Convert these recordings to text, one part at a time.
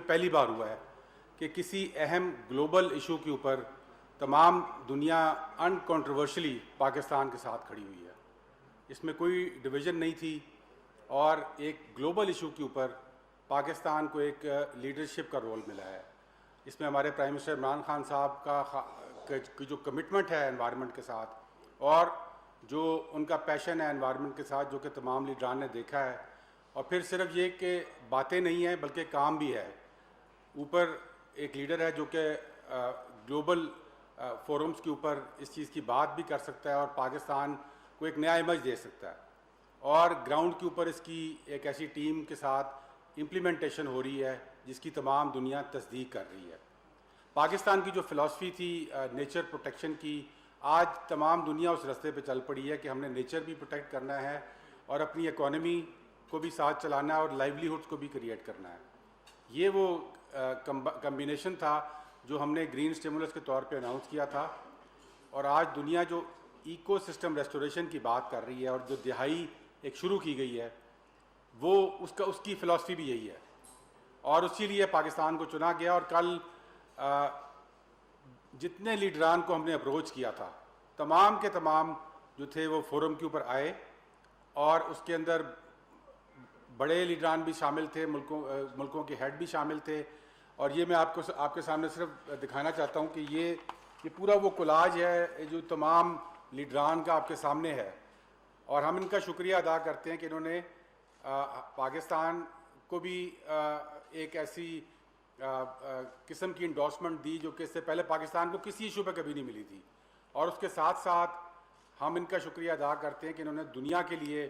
پہلی بار ہوا ہے کہ کسی اہم گلوبل ایشو کے اوپر تمام دنیا ان کنٹروورشلی پاکستان کے ساتھ کھڑی ہوئی ہے. اس میں کوئی ڈویژن نہیں تھی اور ایک گلوبل ایشو کے اوپر پاکستان کو ایک لیڈرشپ کا رول ملا ہے. اس میں ہمارے پرائم منسٹر عمران خان صاحب کا جو کمٹمنٹ ہے انوائرمنٹ کے ساتھ اور جو ان کا پیشن ہے انوائرمنٹ کے ساتھ جو کہ تمام لیڈران نے دیکھا ہے, اور پھر صرف یہ کہ باتیں نہیں ہیں بلکہ کام بھی ہے. اوپر ایک لیڈر ہے جو کہ گلوبل فورمز کے اوپر اس چیز کی بات بھی کر سکتا ہے اور پاکستان کو ایک نیا امیج دے سکتا ہے, اور گراؤنڈ کے اوپر اس کی ایک ایسی ٹیم کے ساتھ امپلیمنٹیشن ہو رہی ہے جس کی تمام دنیا تصدیق کر رہی ہے. پاکستان کی جو فلاسفی تھی نیچر پروٹیکشن کی, آج تمام دنیا اس راستے پہ چل پڑی ہے کہ ہم نے نیچر بھی پروٹیکٹ کرنا ہے اور اپنی اکانومی کو بھی ساتھ چلانا ہے اور لائیولی ہوڈس کو بھی کریٹ کرنا ہے. یہ وہ کمبینیشن تھا جو ہم نے گرین اسٹیمولس کے طور پہ اناؤنس کیا تھا, اور آج دنیا جو ایکو سسٹم ریسٹوریشن کی بات کر رہی ہے اور جو دہائی ایک شروع کی گئی ہے وہ اس کی فلاسفی بھی یہی ہے, اور اسی لیے پاکستان کو چنا گیا. اور کل جتنے لیڈران کو ہم نے اپروچ کیا تھا تمام کے تمام جو تھے وہ فورم کے اوپر آئے, اور اس کے اندر بڑے لیڈران بھی شامل تھے, ملکوں کے ہیڈ بھی شامل تھے. اور یہ میں آپ کے سامنے صرف دکھانا چاہتا ہوں کہ یہ پورا وہ کولاج ہے جو تمام لیڈران کا آپ کے سامنے ہے, اور ہم ان کا شکریہ ادا کرتے ہیں کہ انہوں نے پاکستان کو بھی ایک ایسی قسم کی انڈورسمنٹ دی جو کہ اس سے پہلے پاکستان کو کسی ایشو پہ کبھی نہیں ملی تھی. اور اس کے ساتھ ساتھ ہم ان کا شکریہ ادا کرتے ہیں کہ انہوں نے دنیا کے لیے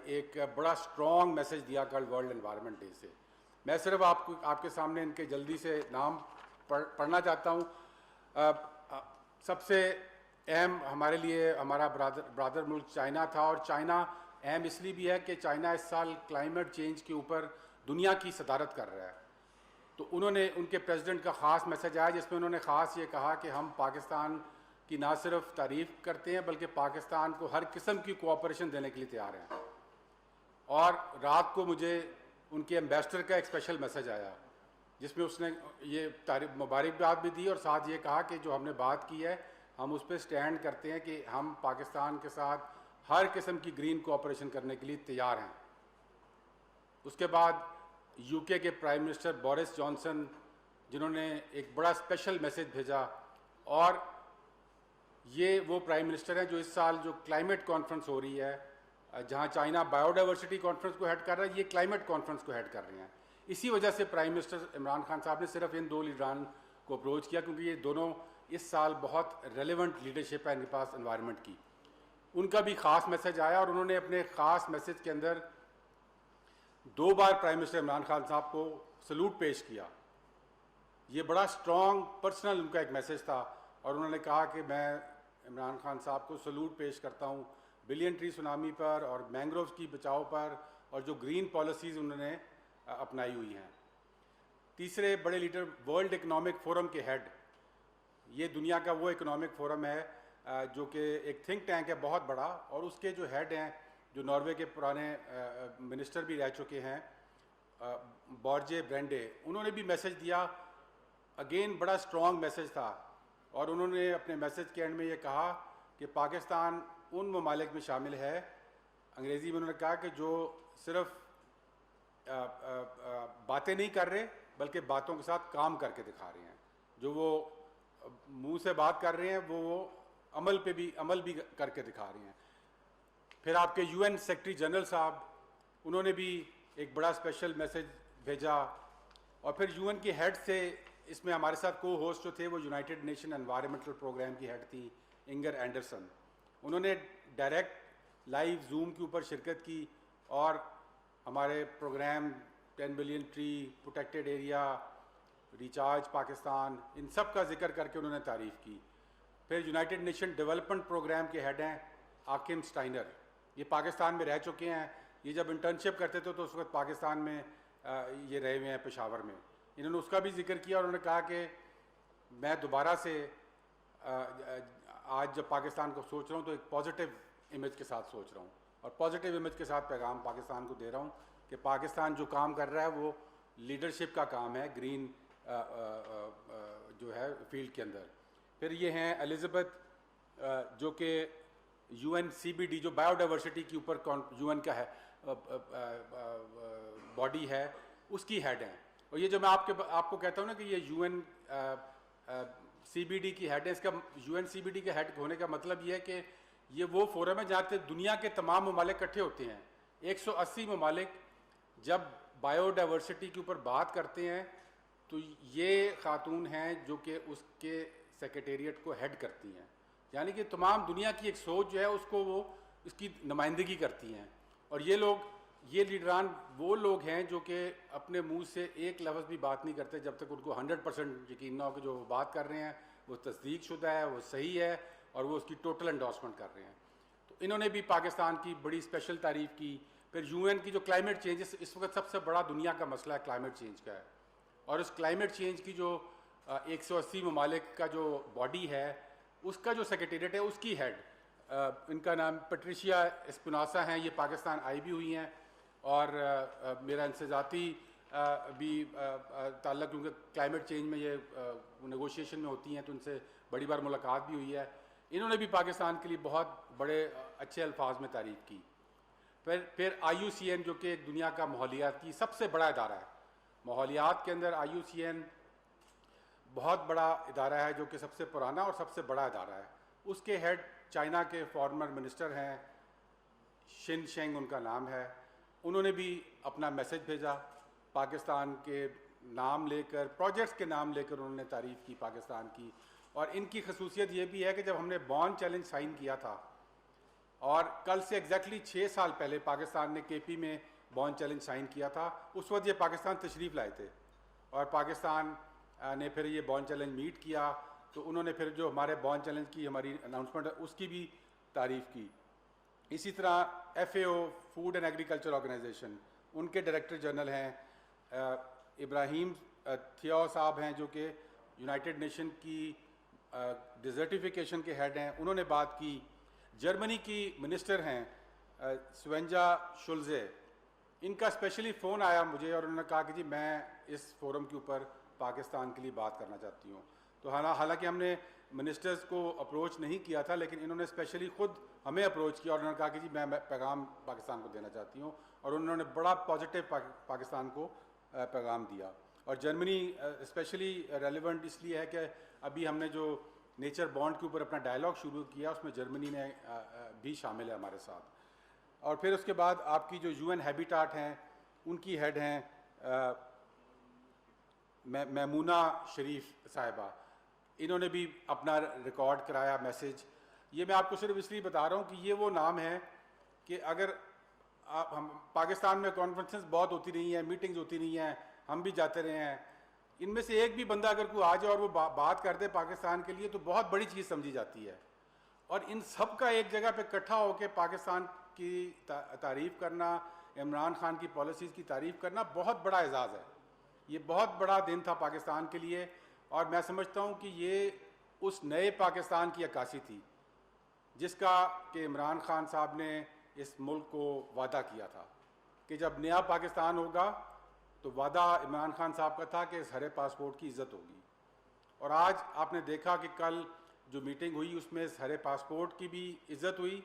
ایک بڑا اسٹرانگ میسج دیا کل ورلڈ انوائرمنٹ ڈے سے. میں صرف آپ کے سامنے ان کے جلدی سے نام پڑھنا چاہتا ہوں. سب سے اہم ہمارے لیے ہمارا برادر ملک چائنا تھا, اور چائنا اہم اس لیے بھی ہے کہ چائنا اس سال کلائمیٹ چینج کے اوپر دنیا کی صدارت کر رہا ہے. تو انہوں نے ان کے پریزیڈنٹ کا خاص میسج آیا جس میں انہوں نے خاص یہ کہا کہ ہم پاکستان کی نہ صرف تعریف کرتے ہیں بلکہ پاکستان کو ہر قسم کی کوآپریشن دینے کے لیے تیار ہیں. اور رات کو مجھے ان کے ایمبیسڈر کا ایک اسپیشل میسج آیا جس میں اس نے یہ مبارکباد بھی دی اور ساتھ یہ کہا کہ جو ہم نے بات کی ہے ہم اس پہ سٹینڈ کرتے ہیں کہ ہم پاکستان کے ساتھ ہر قسم کی گرین کوآپریشن کرنے کے لیے تیار ہیں. اس کے بعد یو کے پرائم منسٹر بورس جانسن جنہوں نے ایک بڑا اسپیشل میسج بھیجا, اور یہ وہ پرائم منسٹر ہیں جو اس سال جو کلائمیٹ کانفرنس ہو رہی ہے جہاں چائنا بایو ڈائیورسٹی کانفرنس کو ہیڈ کر رہا ہے, یہ کلائمیٹ کانفرنس کو ہیڈ کر رہے ہیں. اسی وجہ سے پرائم منسٹر عمران خان صاحب نے صرف ان دو لیڈران کو اپروچ کیا کیونکہ یہ دونوں اس سال بہت ریلیونٹ لیڈرشپ ہے ان کے پاس انوائرمنٹ کی. ان کا بھی خاص میسج آیا اور انہوں نے اپنے خاص میسج کے اندر 2 بار پرائم منسٹر عمران خان صاحب کو سلوٹ پیش کیا. یہ بڑا اسٹرانگ پرسنل ان کا ایک میسج تھا, اور انہوں نے کہا کہ میں عمران خان صاحب کو سلوٹ پیش کرتا ہوں بلین ٹری سونامی پر اور مینگرووز کی بچاؤ پر اور جو گرین پالیسیز انہوں نے اپنائی ہوئی ہیں. تیسرے بڑے لیڈر ورلڈ اکنامک فورم کے ہیڈ, یہ دنیا کا وہ اکنامک فورم ہے جو کہ ایک تھنک ٹینک ہے بہت بڑا, اور اس کے جو ہیڈ ہیں جو ناروے کے پرانے منسٹر بھی رہ چکے ہیں بورجے برینڈے, انہوں نے بھی میسج دیا. اگین بڑا اسٹرانگ میسج تھا, اور انہوں نے اپنے میسج کے اینڈ میں یہ کہا کہ پاکستان ان ممالک میں شامل ہے, انگریزی میں انہوں نے کہا کہ جو صرف باتیں نہیں کر رہے بلکہ باتوں کے ساتھ کام کر کے دکھا رہے ہیں. جو وہ منہ سے بات کر رہے ہیں وہ عمل بھی کر کے دکھا رہے ہیں. پھر آپ کے یو این سیکرٹری جنرل صاحب, انہوں نے بھی ایک بڑا اسپیشل میسج بھیجا. اور پھر یو این کے ہیڈ سے اس میں ہمارے ساتھ کو ہوسٹ جو تھے وہ یونائٹڈ نیشن انوائرمنٹل پروگرام کی ہیڈ تھی انگر اینڈرسن. انہوں نے ڈائریکٹ لائیو زوم کے اوپر شرکت کی اور ہمارے program 10 billion tree protected area recharge Pakistan ان سب کا ذکر کر کے انہوں نے تعریف کی. پھر یونائٹڈ نیشن ڈیولپمنٹ پروگرام کے ہیڈ ہیں آکم سٹائنر, یہ پاکستان میں رہ چکے ہیں. یہ جب انٹرنشپ کرتے تھے تو اس وقت پاکستان میں یہ رہے ہوئے ہیں پشاور میں. انہوں نے اس کا بھی ذکر کیا اور انہوں نے کہا کہ میں دوبارہ سے آج جب پاکستان کو سوچ رہا ہوں تو ایک پازیٹیو امیج کے ساتھ سوچ رہا ہوں, اور پازیٹیو امیج کے ساتھ پیغام پاکستان کو دے رہا ہوں کہ پاکستان جو کام کر رہا ہے وہ لیڈرشپ کا کام ہے گرین جو ہے فیلڈ کے اندر. پھر یہ ہیں الزبتھ جو کہ U N C B D جو بایو ڈائیورسٹی کے اوپر یو این کا ہے باڈی ہے اس کی ہیڈ ہیں. اور یہ جو میں آپ کو کہتا ہوں نا کہ یہ U N C B D کی ہیڈ ہے, اس کا U N C B D کے ہیڈ ہونے کا مطلب یہ ہے کہ یہ وہ فورم ہے جہاں سے دنیا کے تمام ممالک اکٹھے ہوتے ہیں. 180 ممالک جب بایو ڈائیورسٹی کے اوپر بات کرتے ہیں تو یہ خاتون ہیں جو کہ اس کے سیکریٹریٹ کو ہیڈ کرتی ہیں, یعنی کہ تمام دنیا کی ایک سوچ جو ہے اس کو وہ اس کی نمائندگی کرتی ہیں. اور یہ لیڈران وہ لوگ ہیں جو کہ اپنے منہ سے ایک لفظ بھی بات نہیں کرتے جب تک ان کو 100% یقین نہ ہو کہ جو وہ بات کر رہے ہیں وہ تصدیق شدہ ہے, وہ صحیح ہے اور وہ اس کی ٹوٹل انڈورسمنٹ کر رہے ہیں. تو انہوں نے بھی پاکستان کی بڑی اسپیشل تعریف کی. پھر یو این کی جو کلائمیٹ چینج اس وقت سب سے بڑا دنیا کا مسئلہ ہے کلائمیٹ چینج کا ہے, اور اس کلائمیٹ چینج کی جو 180 ممالک کا جو باڈی ہے اس کا جو سیکریٹریٹ ہے اس کی ہیڈ ان کا نام پیٹریشیا اسپناسا ہیں. یہ پاکستان آئی بھی ہوئی ہیں اور میرا ان سے ذاتی بھی تعلق, کیونکہ کلائمیٹ چینج میں یہ نیگوشیشن میں ہوتی ہیں تو ان سے بڑی بار ملاقات بھی ہوئی ہے. انہوں نے بھی پاکستان کے لیے بہت بڑے اچھے الفاظ میں تعریف کی. پھر آئی یو سی این جو کہ ایک دنیا کا ماحولیات کی سب سے بڑا ادارہ ہے, ماحولیات کے اندر آئی یو سی این بہت بڑا ادارہ ہے جو کہ سب سے پرانا اور سب سے بڑا ادارہ ہے. اس کے ہیڈ چائنا کے فارمر منسٹر ہیں, شن شینگ ان کا نام ہے. انہوں نے بھی اپنا میسج بھیجا پاکستان کے نام لے کر, پروجیکٹس کے نام لے کر انہوں نے تعریف کی پاکستان کی. اور ان کی خصوصیت یہ بھی ہے کہ جب ہم نے بون چیلنج سائن کیا تھا, اور کل سے ایگزیکٹلی 6 سال پہلے پاکستان نے کے پی میں بون چیلنج سائن کیا تھا, اس وقت یہ پاکستان تشریف لائے تھے اور پاکستان نے پھر یہ بون چیلنج میٹ کیا. تو انہوں نے پھر جو ہمارے بون چیلنج کی ہماری اناؤنسمنٹ ہے اس کی بھی تعریف کی. اسی طرح F A O food and agriculture organization, ان کے ڈائریکٹر جنرل ہیں ابراہیم تھیو صاحب ہیں جو کہ یونائٹڈ نیشن کی ڈیزرٹیفیکیشن کے ہیڈ ہیں, انہوں نے بات کی. جرمنی کی منسٹر ہیں سوینجا شلزے, ان کا اسپیشلی فون آیا مجھے اور انہوں نے کہا کہ جی میں اس فورم کے اوپر پاکستان کے لیے بات کرنا چاہتی ہوں. تو حالانکہ ہم نے منسٹرز کو اپروچ نہیں کیا تھا, لیکن انہوں نے اسپیشلی خود ہمیں اپروچ کیا اور انہوں نے کہا کہ جی میں پیغام پاکستان کو دینا چاہتی ہوں, اور انہوں نے بڑا پازیٹیو پاکستان کو پیغام دیا. اور جرمنی اسپیشلی ریلیونٹ اس لیے ہے کہ ابھی ہم نے جو نیچر بانڈ کے اوپر اپنا ڈائلاگ شروع کیا اس میں جرمنی نے بھی شامل ہے ہمارے ساتھ. اور پھر اس کے بعد آپ کی جو یو این ہیبیٹاٹ ہیں ان کی ہیڈ ہیں میمونہ شریف صاحبہ, انہوں نے بھی اپنا ریکارڈ کرایا میسج. یہ میں آپ کو صرف اس لیے بتا رہا ہوں کہ یہ وہ نام ہے کہ اگر ہم پاکستان میں کانفرنسز بہت ہوتی رہی ہیں, میٹنگز ہوتی رہی ہیں, ہم بھی جاتے رہے ہیں, ان میں سے ایک بھی بندہ اگر کوئی آ جائے اور وہ بات کر دے پاکستان کے لیے تو بہت بڑی چیز سمجھی جاتی ہے. اور ان سب کا ایک جگہ پہ اکٹھا ہو کے پاکستان کی تعریف کرنا, عمران خان کی پالیسیز کی تعریف کرنا بہت بڑا اعزاز ہے. یہ بہت بڑا دن تھا پاکستان کے لیے, اور میں سمجھتا ہوں کہ یہ اس نئے پاکستان کی عکاسی تھی جس کا کہ عمران خان صاحب نے اس ملک کو وعدہ کیا تھا کہ جب نیا پاکستان ہوگا تو وعدہ عمران خان صاحب کا تھا کہ اس ہرے پاسپورٹ کی عزت ہوگی. اور آج آپ نے دیکھا کہ کل جو میٹنگ ہوئی اس میں اس ہرے پاسپورٹ کی بھی عزت ہوئی,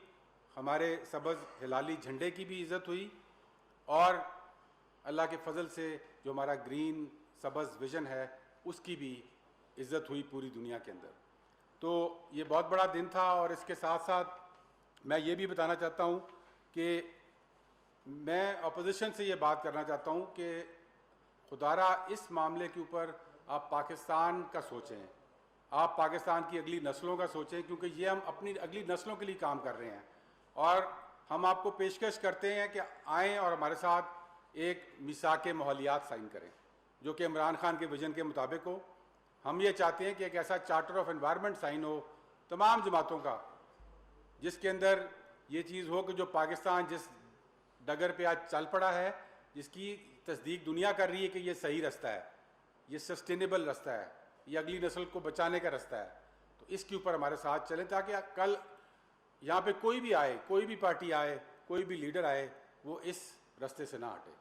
ہمارے سبز ہلالی جھنڈے کی بھی عزت ہوئی, اور اللہ کے فضل سے جو ہمارا گرین سبز ویژن ہے اس کی بھی عزت ہوئی پوری دنیا کے اندر. تو یہ بہت بڑا دن تھا. اور اس کے ساتھ ساتھ میں یہ بھی بتانا چاہتا ہوں کہ میں اپوزیشن سے یہ بات کرنا چاہتا ہوں کہ خدارہ اس معاملے کے اوپر آپ پاکستان کا سوچیں, آپ پاکستان کی اگلی نسلوں کا سوچیں, کیونکہ یہ ہم اپنی اگلی نسلوں کے لیے کام کر رہے ہیں. اور ہم آپ کو پیشکش کرتے ہیں کہ آئیں اور ہمارے ساتھ ایک میثاق ماحولیات سائن کریں جو کہ عمران خان کے ویژن کے مطابق ہو. ہم یہ چاہتے ہیں کہ ایک ایسا چارٹر آف انوائرمنٹ سائن ہو تمام جماعتوں کا جس کے اندر یہ چیز ہو کہ جو پاکستان جس ڈگر پہ آج چل پڑا ہے, جس کی تصدیق دنیا کر رہی ہے کہ یہ صحیح رستہ ہے, یہ سسٹینیبل رستہ ہے, یہ اگلی نسل کو بچانے کا رستہ ہے, تو اس کے اوپر ہمارے ساتھ چلیں تاکہ کل یہاں پہ کوئی بھی آئے, کوئی بھی پارٹی آئے, کوئی بھی لیڈر آئے, وہ اس رستے سے نہ ہٹے.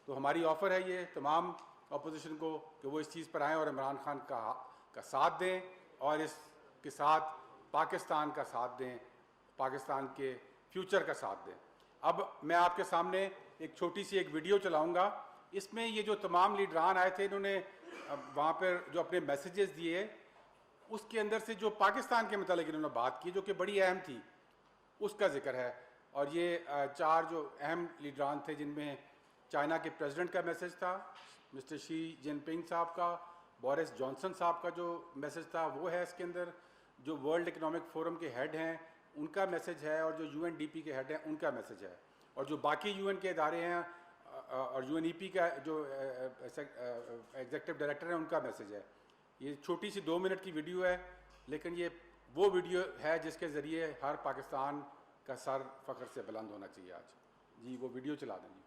تو ہماری آفر ہے یہ تمام اپوزیشن کو کہ وہ اس چیز پر آئیں اور عمران خان کا ساتھ دیں اور اس کے ساتھ پاکستان کا ساتھ دیں, پاکستان کے فیوچر کا ساتھ دیں. اب میں آپ کے سامنے ایک چھوٹی سی ایک ویڈیو چلاؤں گا. اس میں یہ جو تمام لیڈران آئے تھے انہوں نے وہاں پر جو اپنے میسیجز دیے, اس کے اندر سے جو پاکستان کے متعلق انہوں نے بات کی جو کہ بڑی اہم تھی اس کا ذکر ہے. اور یہ 4 جو اہم لیڈران تھے جن میں چائنا کے پریزیڈنٹ کا میسیج تھا, مسٹر شی جن پنگ صاحب کا, بورس جانسن صاحب کا جو میسیج تھا وہ ہے اس کے اندر, جو ورلڈ اکنامک فورم کے ہیڈ ہیں ان کا میسیج ہے, اور جو یو این ڈی پی کے ہیڈ ہیں ان کا میسیج ہے, اور جو باقی یو این کے ادارے ہیں اور یو این ای پی کا جو ایگزیکٹو ڈائریکٹر ہیں ان کا میسیج ہے. یہ چھوٹی سی 2 منٹ کی ویڈیو ہے, لیکن یہ وہ ویڈیو ہے جس کے ذریعے ہر پاکستان کا سر فخر سے بلند ہونا چاہیے آج. جی وہ ویڈیو چلا دیں. جی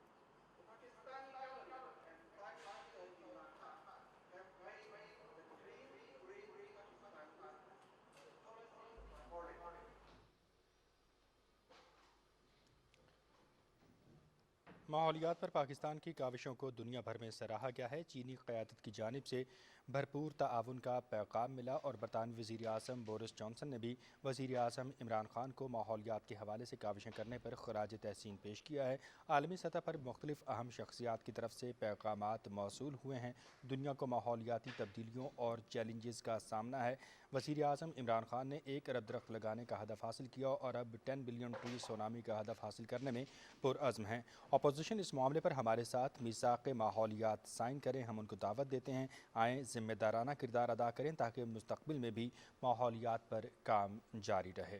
ماحولیات پر پاکستان کی کاوشوں کو دنیا بھر میں سراہا گیا ہے. چینی قیادت کی جانب سے بھرپور تعاون کا پیغام ملا اور برطانوی وزیر اعظم بورس جانسن نے بھی وزیر اعظم عمران خان کو ماحولیات کے حوالے سے کاوشیں کرنے پر خراج تحسین پیش کیا ہے. عالمی سطح پر مختلف اہم شخصیات کی طرف سے پیغامات موصول ہوئے ہیں. دنیا کو ماحولیاتی تبدیلیوں اور چیلنجز کا سامنا ہے. وزیر اعظم عمران خان نے 1 ارب درخت لگانے کا ہدف حاصل کیا اور اب 10 بلین ٹری سونامی کا ہدف حاصل کرنے میں پرعزم ہیں. اپوزیشن اس معاملے پر ہمارے ساتھ میثاق ماحولیات سائن کریں. ہم ان کو دعوت دیتے ہیں آئیں ذمہ دارانہ کردار ادا کریں تاکہ مستقبل میں بھی ماحولیات پر کام جاری رہے.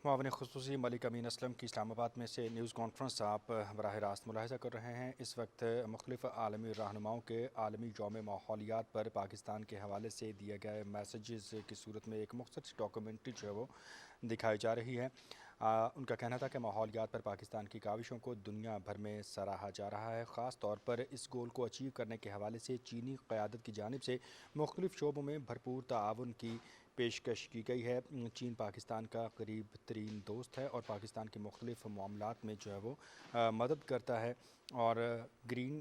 معاون خصوصی ملک امین اسلم کی اسلام آباد میں سے نیوز کانفرنس آپ براہ راست ملاحظہ کر رہے ہیں. اس وقت مختلف عالمی رہنماؤں کے عالمی یوم ماحولیات پر پاکستان کے حوالے سے دیے گئے میسیجز کی صورت میں ایک مختصر ڈاکومنٹری جو ہے وہ دکھائی جا رہی ہے. ان کا کہنا تھا کہ ماحولیات پر پاکستان کی کاوشوں کو دنیا بھر میں سراہا جا رہا ہے. خاص طور پر اس گول کو اچیو کرنے کے حوالے سے چینی قیادت کی جانب سے مختلف شعبوں میں بھرپور تعاون کی پیشکش کی گئی ہے. چین پاکستان کا قریب ترین دوست ہے اور پاکستان کے مختلف معاملات میں جو ہے وہ مدد کرتا ہے اور گرین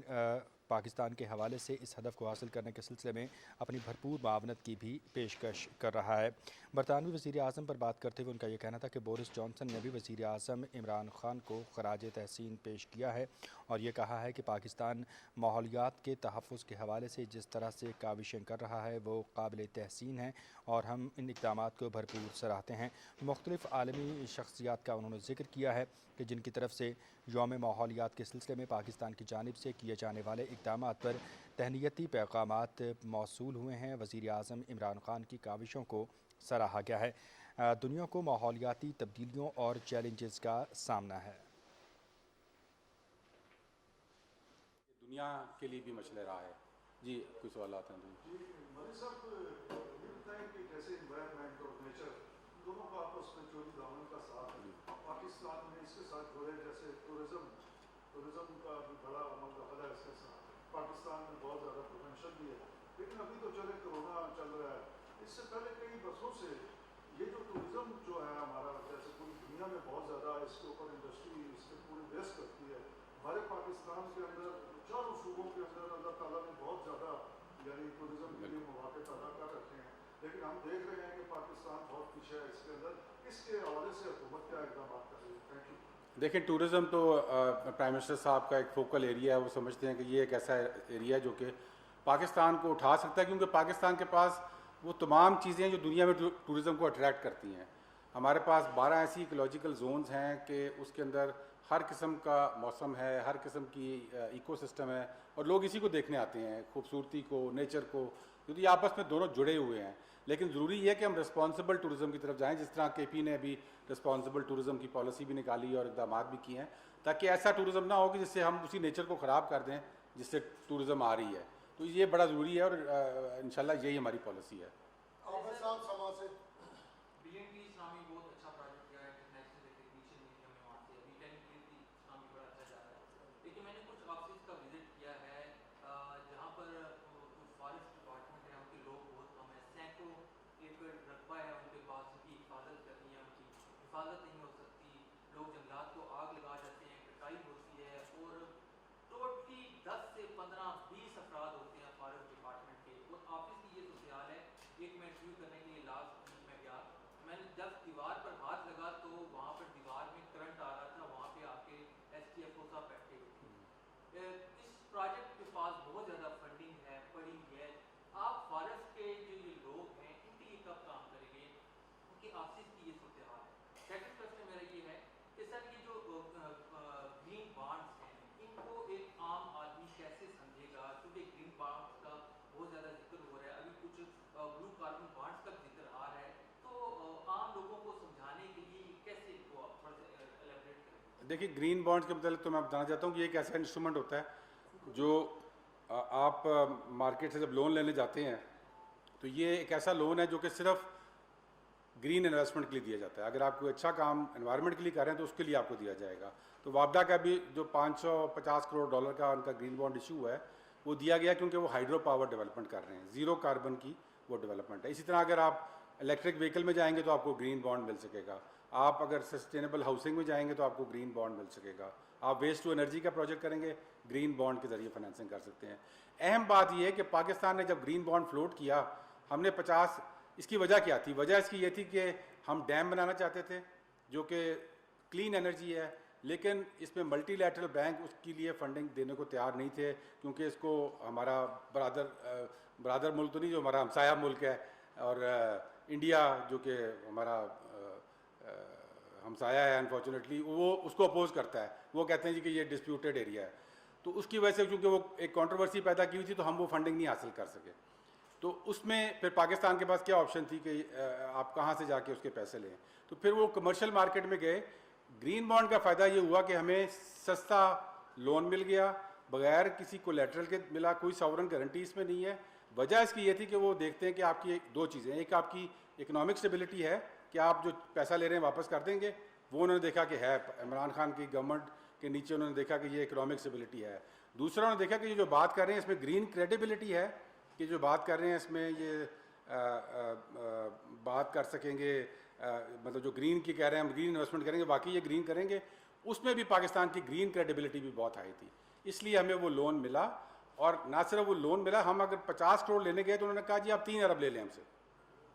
پاکستان کے حوالے سے اس ہدف کو حاصل کرنے کے سلسلے میں اپنی بھرپور معاونت کی بھی پیشکش کر رہا ہے. برطانوی وزیر اعظم پر بات کرتے ہوئے ان کا یہ کہنا تھا کہ بورس جانسن نے بھی وزیر اعظم عمران خان کو خراج تحسین پیش کیا ہے اور یہ کہا ہے کہ پاکستان ماحولیات کے تحفظ کے حوالے سے جس طرح سے کاوشیں کر رہا ہے وہ قابل تحسین ہیں اور ہم ان اقدامات کو بھرپور سراہتے ہیں. مختلف عالمی شخصیات کا انہوں نے ذکر کیا ہے کہ جن کی طرف سے یوم ماحولیات کے سلسلے میں پاکستان کی جانب سے کیے جانے والے اقدامات پر تہنیتی پیغامات موصول ہوئے ہیں. وزیر اعظم عمران خان کی کاوشوں کو سراہا گیا ہے. دنیا کو ماحولیاتی تبدیلیوں اور چیلنجز کا سامنا ہے. دنیا کے لیے بھی مشعل راہ ہے. جی کوئی سوالات ہیں؟ جی مولوی صاحب یہ بتائیں کہ جیسے انوائرمنٹ اور نیچر دونوں کا آپس میں چوری دامن کا ساتھ ہے. پاکستان میں اس کے ساتھ جڑے جیسے ٹورزم کا بھی بڑا دخل ہے اس کے ساتھ. پاکستان میں بہت زیادہ پوٹینشیل بھی ہے, لیکن ابھی تو چلے کرونا چل رہا ہے. اس سے پہلے کئی برسوں سے یہ جو ٹورزم جو ہے ہمارا جیسے پوری دنیا میں بہت زیادہ اس کے اوپر انڈسٹری اس کے پوری بیس کرتی ہے. ہمارے پاکستان کے اندر چاروں صوبوں کے اندر اللہ تعالیٰ نے بہت زیادہ یعنی ٹورزم کے لیے مواقع پیدا کر رکھے ہیں, لیکن ہم دیکھ رہے ہیں کہ پاکستان بہت پیچھے ہے اس کے اندر. اس کے حوالے سے حکومت کیا اقدامات کر رہی ہے؟ Thank you. دیکھیں ٹورزم تو پرائم منسٹر صاحب کا ایک فوکل ایریا ہے. وہ سمجھتے ہیں کہ یہ ایک ایسا ایریا ہے جو کہ پاکستان کو اٹھا سکتا ہے, کیونکہ پاکستان کے پاس وہ تمام چیزیں ہیں جو دنیا میں ٹورزم کو اٹریکٹ کرتی ہیں. ہمارے پاس 12 ایسی ایکولوجیکل زونز ہیں کہ اس کے اندر ہر قسم کا موسم ہے, ہر قسم کی ایکو سسٹم ہے, اور لوگ اسی کو دیکھنے آتے ہیں, خوبصورتی کو, نیچر کو, کیونکہ یہ آپس میں دونوں جڑے ہوئے ہیں. لیکن ضروری یہ ہے کہ ہم رسپانسبل ٹورزم کی طرف جائیں, جس طرح کے پی نے ابھی رسپانسبل ٹورزم کی پالیسی بھی نکالی اور اقدامات بھی کیے ہیں, تاکہ ایسا ٹورزم نہ ہو کہ جس سے ہم اسی نیچر کو خراب کر دیں جس سے ٹورزم آ رہی ہے. تو یہ بڑا ضروری ہے اور انشاءاللہ یہی ہماری پالیسی ہے. حفاظت نہیں ہو سکتی, لوگ جنگلات کو دیکھیے گرین بانڈز کے متعلق تو میں بتانا چاہتا ہوں کہ یہ ایک ایسا انسٹرومنٹ ہوتا ہے جو آپ مارکیٹ سے جب لون لینے جاتے ہیں تو یہ ایک ایسا لون ہے جو کہ صرف گرین انویسٹمنٹ کے لیے دیا جاتا ہے. اگر آپ کوئی اچھا کام انوائرمنٹ کے لیے کر رہے ہیں تو اس کے لیے آپ کو دیا جائے گا. تو وابڈا کا بھی جو $550 کروڑ کا ان کا گرین بانڈ ایشو ہوا ہے وہ دیا گیا کیونکہ وہ ہائیڈرو پاور ڈیولپمنٹ کر رہے ہیں, زیرو کاربن کی وہ ڈیولپمنٹ ہے. اسی طرح اگر آپ الیکٹرک وہیکل میں جائیں گے تو آپ کو گرین بانڈ مل سکے گا. آپ اگر سسٹینیبل ہاؤسنگ میں جائیں گے تو آپ کو گرین بانڈ مل سکے گا. آپ ویسٹ ٹو انرجی کا پروجیکٹ کریں گے گرین بانڈ کے ذریعے فنانسنگ کر سکتے ہیں. اہم بات یہ ہے کہ پاکستان نے جب گرین بانڈ فلوٹ کیا ہم نے 50, اس کی وجہ کیا تھی؟ وجہ اس کی یہ تھی کہ ہم ڈیم بنانا چاہتے تھے جو کہ کلین انرجی ہے, لیکن اس میں ملٹی لیٹرل بینک اس کے لیے فنڈنگ دینے کو تیار نہیں تھے کیونکہ اس کو ہمارا برادر ملک تو نہیں, جو ہمارا ہمسایہ ملک ہے, اور انڈیا جو کہ ہمارا ہمسایہ ہے انفارچونیٹلی, وہ اس کو اپوز کرتا ہے. وہ کہتے ہیں جی کہ یہ ڈسپیوٹیڈ ایریا ہے. تو اس کی وجہ سے چونکہ وہ ایک کنٹروورسی پیدا کی ہوئی تھی تو ہم وہ فنڈنگ نہیں حاصل کر سکے. تو اس میں پھر پاکستان کے پاس کیا آپشن تھی کہ آپ کہاں سے جا کے اس کے پیسے لیں. تو پھر وہ کمرشل مارکیٹ میں گئے. گرین بانڈ کا فائدہ یہ ہوا کہ ہمیں سستا لون مل گیا بغیر کسی کولیٹرل کے ملا, کوئی ساورن گارنٹی اس میں نہیں ہے. وجہ اس کی یہ تھی کہ وہ دیکھتے ہیں کہ آپ کی دو چیزیں, ایک آپ کی اکنامک اسٹیبلٹی ہے کہ آپ جو پیسہ لے رہے ہیں واپس کر دیں گے, وہ انہوں نے دیکھا کہ ہے, عمران خان کی گورنمنٹ کے نیچے انہوں نے دیکھا کہ یہ اکنامک اسٹیبلٹی ہے. دوسرا انہوں نے دیکھا کہ یہ جو بات کر رہے ہیں اس میں گرین کریڈیبلٹی ہے, کہ جو بات کر رہے ہیں اس میں یہ بات کر سکیں گے, مطلب جو گرین کی کہہ رہے ہیں ہم گرین انویسٹمنٹ کریں گے, واقعی یہ گرین کریں گے. اس میں بھی پاکستان کی گرین کریڈیبلٹی بھی بہت ہائی تھی, اس لیے ہمیں وہ لون ملا. اور نہ صرف وہ لون ملا, ہم اگر 50 کروڑ لینے گئے تو انہوں نے کہا جی آپ 3 ارب لے لیں ہم سے.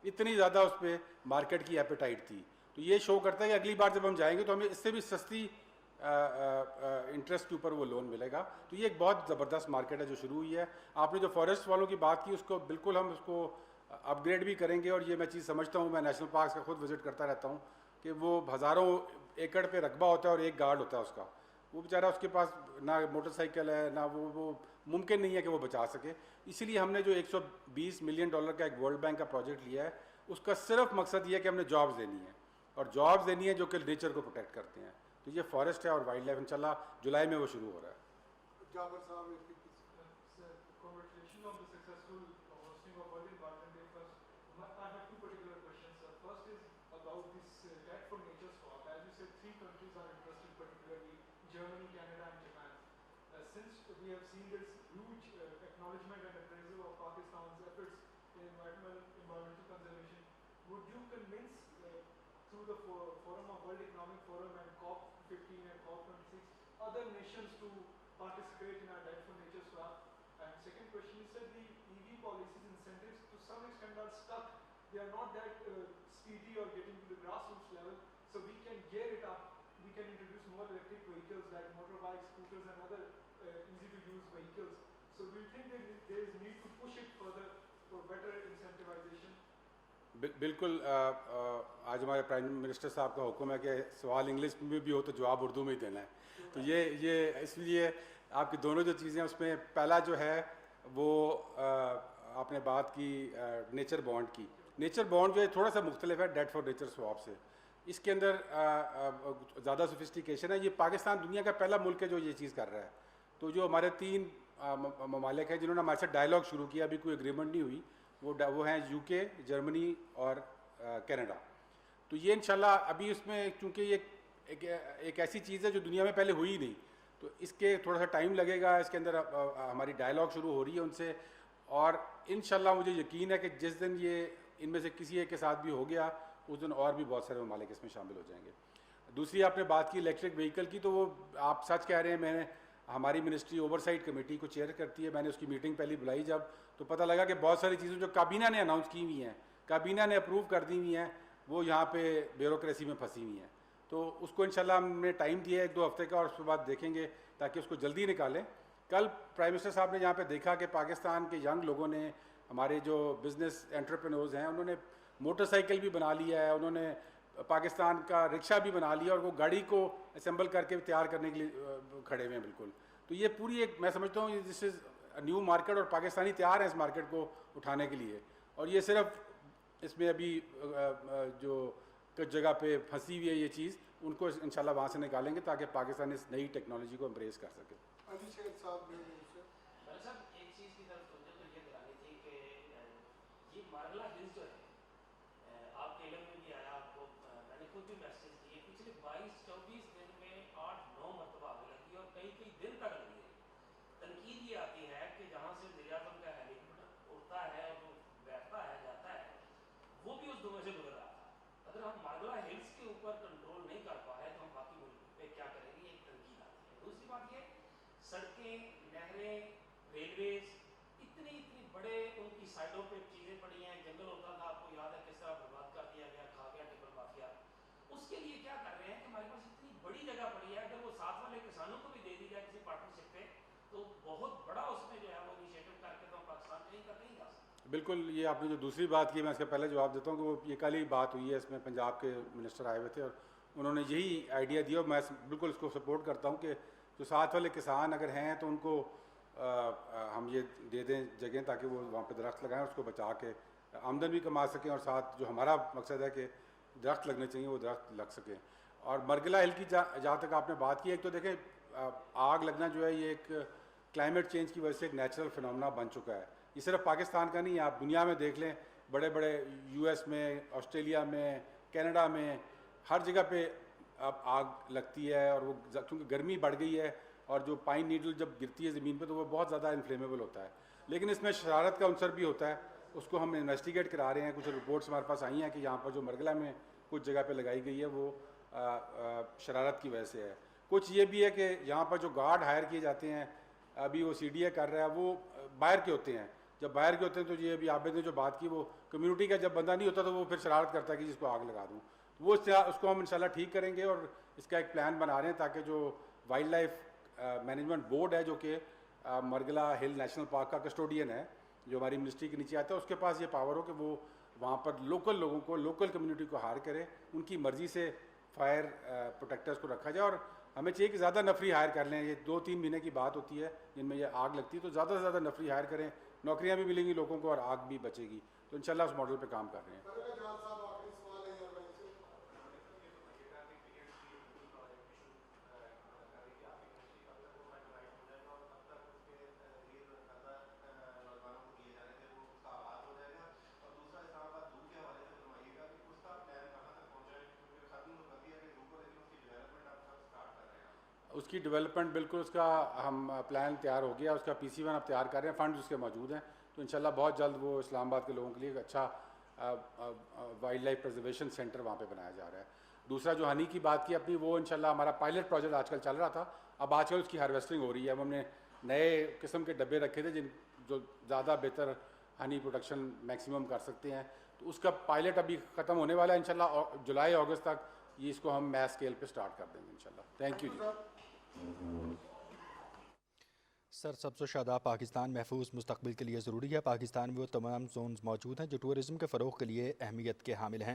اتنی زیادہ اس پہ مارکیٹ کی ایپیٹائٹ تھی. تو یہ شو کرتا ہے کہ اگلی بار جب ہم جائیں گے تو ہمیں اس سے بھی سستی انٹرسٹ کے اوپر وہ لون ملے گا. تو یہ ایک بہت زبردست مارکیٹ ہے جو شروع ہوئی ہے. آپ نے جو فارسٹ والوں کی بات کی اس کو بالکل ہم اس کو اپ گریڈ بھی کریں گے, اور یہ میں چیز سمجھتا ہوں, میں نیشنل پارکس کا خود وزٹ کرتا رہتا ہوں, کہ وہ ہزاروں ایکڑ پہ رقبہ ہوتا ہے اور ایک گارڈ ہوتا ہے اس کا. وہ بیچارہ اس کے پاس نہ موٹر سائیکل ہے نہ وہ ممکن نہیں ہے کہ وہ بچا سکے. اسی لیے ہم نے جو $120 ملین کا ایک ورلڈ بینک کا پروجیکٹ لیا ہے, اس کا صرف مقصد یہ ہے کہ ہم نے جابز دینی ہے, اور جابز دینی ہے جو کہ نیچر کو پروٹیکٹ کرتے ہیں. تو یہ فارسٹ ہے اور وائلڈ لائف انشاءاللہ جولائی میں وہ شروع ہو رہا ہے. جابر صاحب congratulations on the successful hosting of World Environment Day. First, I have two particular questions. First is about this debt for nature swap. As you said, 3 countries are interested, particularly Germany, Canada, and Japan. Since we have seen this huge acknowledgement and appraisal of Pakistan's efforts in environmental conservation, would you convince through the forum of World Economic Forum and COP15 and COP26 other nations to participate in our debt for nature swap? And second question, you said the EV policies incentives to some extent are stuck. They are not that speedy or getting to the grassroots level. So we can gear it up. We can introduce more electric vehicles like motorbikes, scooters and other easy to use vehicles. So do you think there is need to push it further for better incentivization? بالکل. آج ہمارے prime minister صاحب کا حکم ہے کہ سوال English میں بھی ہو تو جواب اردو میں ہی دینا ہے. تو یہ اس لیے آپ کی دونوں جو چیزیں اس میں پہلا جو ہے وہ آپ نے بات کی نیچر بانڈ کی. نیچر بانڈ جو ہے تھوڑا سا مختلف ہے ڈیٹ فار نیچر سواپ سے. اس کے اندر زیادہ سوفسٹیکیشن ہے. یہ پاکستان دنیا کا پہلا ملک ہے جو یہ چیز کر رہا ہے. تو جو ہمارے 3 ممالک ہیں جنہوں نے ہمارے ساتھ ڈائلاگ شروع کیا, ابھی کوئی اگریمنٹ نہیں ہوئی, وہ ہیں UK, جرمنی اور کینیڈا. تو یہ انشاءاللہ ابھی اس میں چونکہ یہ ایک ایسی چیز ہے جو دنیا میں پہلے ہوئی نہیں, تو اس کے تھوڑا سا ٹائم لگے گا. اس کے اندر ہماری ڈائلاگ شروع ہو رہی ہے ان سے, اور انشاءاللہ مجھے یقین ہے کہ جس دن یہ ان میں سے کسی ایک کے ساتھ بھی ہو گیا اس دن اور بھی بہت سارے ممالک اس میں شامل ہو جائیں گے. دوسری آپ نے بات کی الیکٹرک وہیکل کی, تو وہ آپ سچ کہہ رہے ہیں. میں نے ہماری منسٹری اوور سائٹ کمیٹی کو چیئر کرتی ہے, میں نے اس کی میٹنگ پہلی بلائی جب, تو پتہ لگا کہ بہت ساری چیزیں جو کابینہ نے اناؤنس کی ہوئی ہیں, کابینہ نے اپروو کر دی ہوئی ہیں, وہ یہاں پہ بیوروکریسی میں پھنسی ہوئی ہیں. تو اس کو انشاءاللہ ہم نے ٹائم دیا ہے 1-2 ہفتے کا, اور اس کے بعد دیکھیں گے تاکہ اس کو جلدی نکالیں. کل پرائم منسٹر صاحب نے یہاں پہ دیکھا کہ پاکستان کے ینگ لوگوں نے, ہمارے جو بزنس انٹرپرینورز ہیں, انہوں نے موٹر سائیکل بھی بنا لیا ہے, انہوں نے پاکستان کا رکشہ بھی بنا لیا, اور وہ گاڑی کو اسمبل کر کے تیار کرنے کے لیے کھڑے ہوئے ہیں بالکل. تو یہ پوری ایک میں سمجھتا ہوں دس از نیو مارکیٹ, اور پاکستانی تیار ہیں اس مارکیٹ کو اٹھانے کے لیے. اور یہ صرف اس میں ابھی جو کچھ جگہ پہ پھنسی ہوئی ہے یہ چیز, ان کو انشاءاللہ وہاں سے نکالیں گے تاکہ پاکستان اس نئی ٹیکنالوجی کو امپریس کر سکے. علی شیر صاحب نے بھائی صاحب ایک چیز کی طرف توجہ تو یہ دلانی تھی کہ یہ مارگلا ہلز جو ہے آپ کے علم میں بھی آیا, آپ کو میں نے خود بھی میسیج کیے, پچھلے 22-24 دن میں 8-9 مرتبہ آگ لگی اور کئی کئی دن تک لگی ہے. تنقید یہ آتی ہے کہ جہاں سے وزیر اعظم کا ہیلی کاپٹر اڑتا ہے اور بیٹھتا ہے جاتا ہے وہ بھی اس دھوئیں سے گزر رہا تھا. اگر ہم مارگلا ہلز کے اوپر کنٹرول نہیں کر پائے تو ہم باقی ملک پہ کیا کریں گے, ایک تنقید آتی ہے. دوسری بات یہ, سڑکیں, نہریں, ریلویز, اتنی بڑے ان کی سائڈوں پہ چیزیں پڑی ہیں, جنگل ہوتا تھا آپ کو یاد ہے کس طرح برباد کر دیا گیا, کھا گیا ٹپر مافیا. اس کے لیے کیا کر رہے ہیں کہ ہمارے پاس اتنی بڑی جگہ پڑی ہے, اگر وہ ساتھ والے کسانوں کو بھی دے دی جائے کسی پارٹنرشپ پہ تو بہت بڑا اس میں جو ہے وہ انیشیٹو کر کے تو ہم پاکستان کہیں کا کہیں جا سکتے. بالکل, یہ آپ نے جو دوسری بات کی میں اس کا پہلے جواب دیتا ہوں کہ وہ یہ کل ہی بات ہوئی ہے, اس میں پنجاب کے منسٹر آئے ہوئے تھے اور انہوں نے یہی آئیڈیا دیا اور میں بالکل اس کو سپورٹ کرتا ہوں کہ جو ساتھ والے کسان اگر ہیں تو ان کو ہم یہ دے دیں جگہیں تاکہ وہ وہاں پہ درخت لگائیں, اس کو بچا کے آمدن بھی کما سکیں اور ساتھ جو ہمارا مقصد ہے کہ درخت لگنے چاہیے وہ درخت لگ سکیں. اور مرگلا ہل کی جہاں تک آپ نے بات کی, ایک تو دیکھیں آگ لگنا جو ہے یہ ایک کلائمیٹ چینج کی وجہ سے ایک نیچرل فنومنا بن چکا ہے. یہ صرف پاکستان کا نہیں ہے, آپ دنیا میں دیکھ لیں, بڑے بڑے یو ایس میں, آسٹریلیا میں, کینیڈا میں, ہر جگہ پہ اب آگ لگتی ہے. اور وہ کیونکہ گرمی بڑھ گئی ہے اور جو پائن نیڈل جب گرتی ہے زمین پہ تو وہ بہت زیادہ انفلیمیبل ہوتا ہے. لیکن اس میں شرارت کا عنصر بھی ہوتا ہے, اس کو ہم انویسٹیگیٹ کرا رہے ہیں. کچھ رپورٹس ہمارے پاس آئی ہیں کہ یہاں پر جو مرگلا میں کچھ جگہ پہ لگائی گئی ہے وہ شرارت کی وجہ سے ہے. کچھ یہ بھی ہے کہ یہاں پر جو گارڈ ہائر کیے جاتے ہیں, ابھی وہ سی ڈی اے کر رہا ہے, وہ باہر کے ہوتے ہیں. جب باہر کے ہوتے ہیں تو یہ ابھی عابد نے جو بات کی وہ کمیونٹی کا جب بندہ نہیں ہوتا تو وہ پھر شرارت کرتا ہے کہ جس کو آگ لگا دوں. وہ اس کو ہم انشاءاللہ ٹھیک کریں گے اور اس کا ایک پلان بنا رہے ہیں تاکہ جو وائلڈ لائف مینجمنٹ بورڈ ہے جو کہ مرگلا ہل نیشنل پارک کا کسٹوڈین ہے جو ہماری منسٹری کے نیچے آتا ہے, اس کے پاس یہ پاور ہو کہ وہ وہاں پر لوکل لوگوں کو, لوکل کمیونٹی کو ہائر کرے, ان کی مرضی سے فائر پروٹیکٹرز کو رکھا جائے. اور ہمیں چاہیے کہ زیادہ نفری ہائر کر لیں. یہ 2-3 مہینے کی بات ہوتی ہے جن میں یہ آگ لگتی ہے, تو زیادہ سے زیادہ نفری ہائر کریں, نوکریاں بھی ملیں گی لوگوں کو اور آگ بھی بچے گی. تو انشاءاللہ اس ماڈل پہ کام کر رہے ہیں. اس کی ڈیولپمنٹ بالکل, اس کا ہم پلان تیار ہو گیا, اس کا PC-1 اب تیار کر رہے ہیں, فنڈز اس کے موجود ہیں. تو انشاءاللہ بہت جلد وہ اسلام آباد کے لوگوں کے لیے ایک اچھا وائلڈ لائف پرزرویشن سینٹر وہاں پہ بنایا جا رہا ہے. دوسرا جو ہنی کی بات کی اپنی, وہ انشاءاللہ ہمارا پائلٹ پروجیکٹ آج کل چل رہا تھا, اب آج کل اس کی ہارویسٹنگ ہو رہی ہے. اب ہم نے نئے قسم کے ڈبے رکھے تھے جو زیادہ بہتر ہنی پروڈکشن میکسیمم کر سکتے ہیں. تو اس کا پائلٹ ابھی ختم ہونے والا ہے انشاءاللہ, جولائی-اگست تک یہ اس کو ہم میس اسکیل پہ سٹارٹ کر دیں گے انشاءاللہ. تھینک یو جی. سرسبز و شاداب پاکستان محفوظ مستقبل کے لیے ضروری ہے. پاکستان میں وہ تمام زونز موجود ہیں جو ٹورزم کے فروغ کے لیے اہمیت کے حامل ہیں.